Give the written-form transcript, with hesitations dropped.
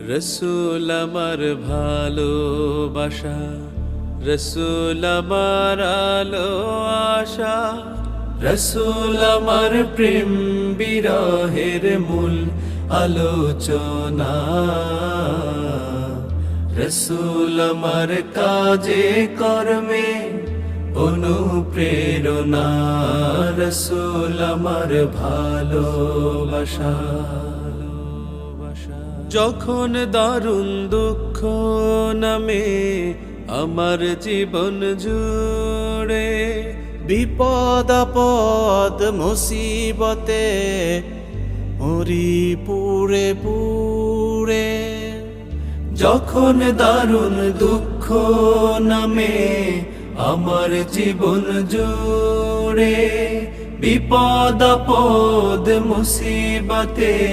রসূল আমার ভালোবাসা, রসূল আমার আলো আশা, রসূল আমার প্রেম বিরহের মূল আলোচনা, রসূল আমার কাজে কর্মে অনুপ্রেরণা, রসূল আমার ভালোবাসা। যখন দারুণ দুঃখ নামে আমার জীবন জুড়ে, বিপদ আপদ মুসিবতে মরি পুড়ে পুড়ে, যখন দারুণ দুঃখ নামে আমার জীবন জুড়ে, বিপদ আপদ মুসিবতে